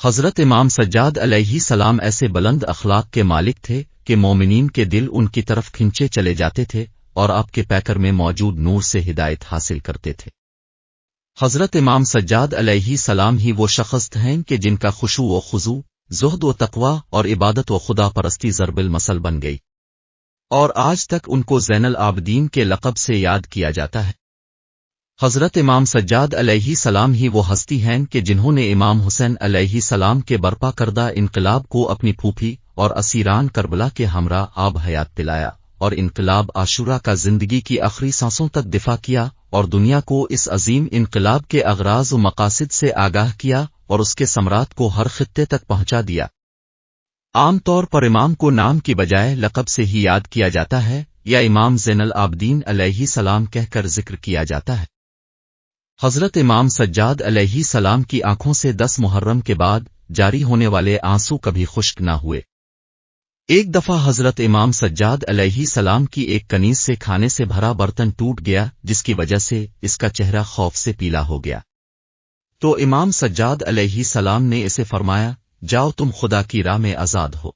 حضرت امام سجاد علیہ السلام ایسے بلند اخلاق کے مالک تھے کہ مومنین کے دل ان کی طرف کھنچے چلے جاتے تھے اور آپ کے پیکر میں موجود نور سے ہدایت حاصل کرتے تھے۔ حضرت امام سجاد علیہ السلام ہی وہ شخص ہیں کہ جن کا خشوع و خضوع، زہد و تقوی اور عبادت و خدا پرستی ضرب المثل بن گئی، اور آج تک ان کو زین العابدین کے لقب سے یاد کیا جاتا ہے۔ حضرت امام سجاد علیہ السلام ہی وہ ہستی ہیں کہ جنہوں نے امام حسین علیہ السلام کے برپا کردہ انقلاب کو اپنی پھوپھی اور اسیران کربلا کے ہمراہ آب حیات دلایا، اور انقلاب عاشورہ کا زندگی کی آخری سانسوں تک دفاع کیا، اور دنیا کو اس عظیم انقلاب کے اغراض و مقاصد سے آگاہ کیا اور اس کے ثمرات کو ہر خطے تک پہنچا دیا۔ عام طور پر امام کو نام کی بجائے لقب سے ہی یاد کیا جاتا ہے یا امام زین العابدین علیہ السلام کہہ کر ذکر کیا جاتا ہے۔ حضرت امام سجاد علیہ السلام کی آنکھوں سے 10 محرم کے بعد جاری ہونے والے آنسو کبھی خشک نہ ہوئے۔ ایک دفعہ حضرت امام سجاد علیہ السلام کی ایک کنیز سے کھانے سے بھرا برتن ٹوٹ گیا، جس کی وجہ سے اس کا چہرہ خوف سے پیلا ہو گیا۔ تو امام سجاد علیہ السلام نے اسے فرمایا، جاؤ تم خدا کی راہ میں آزاد ہو۔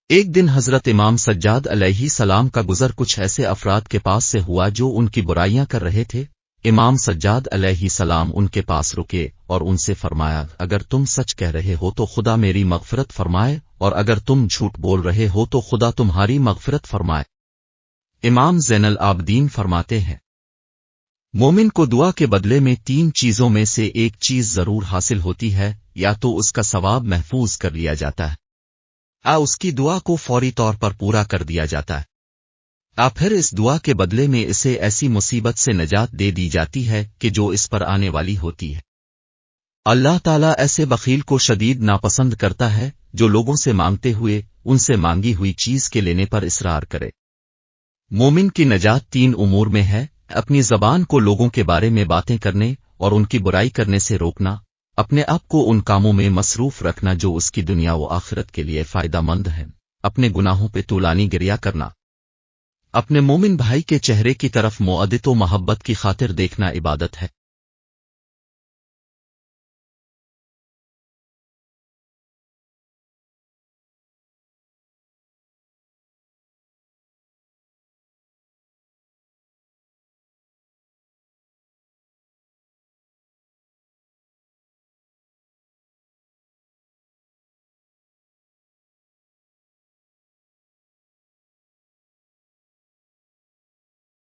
ایک دن حضرت امام سجاد علیہ السلام کا گزر کچھ ایسے افراد کے پاس سے ہوا جو ان کی برائیاں کر رہے تھے۔ امام سجاد علیہ السلام ان کے پاس رکے اور ان سے فرمایا، اگر تم سچ کہہ رہے ہو تو خدا میری مغفرت فرمائے، اور اگر تم جھوٹ بول رہے ہو تو خدا تمہاری مغفرت فرمائے۔ امام زین العابدین فرماتے ہیں، مومن کو دعا کے بدلے میں 3 چیزوں میں سے ایک چیز ضرور حاصل ہوتی ہے، یا تو اس کا ثواب محفوظ کر لیا جاتا ہے، یا اس کی دعا کو فوری طور پر پورا کر دیا جاتا ہے، یا پھر اس دعا کے بدلے میں اسے ایسی مصیبت سے نجات دے دی جاتی ہے کہ جو اس پر آنے والی ہوتی ہے۔ اللہ تعالیٰ ایسے بخیل کو شدید ناپسند کرتا ہے جو لوگوں سے مانگتے ہوئے ان سے مانگی ہوئی چیز کے لینے پر اصرار کرے۔ مومن کی نجات 3 امور میں ہے: اپنی زبان کو لوگوں کے بارے میں باتیں کرنے اور ان کی برائی کرنے سے روکنا، اپنے آپ کو ان کاموں میں مصروف رکھنا جو اس کی دنیا و آخرت کے لیے فائدہ مند ہیں، اپنے گناہوں پہ طولانی گریہ کرنا، اپنے مومن بھائی کے چہرے کی طرف مودت و محبت کی خاطر دیکھنا عبادت ہے۔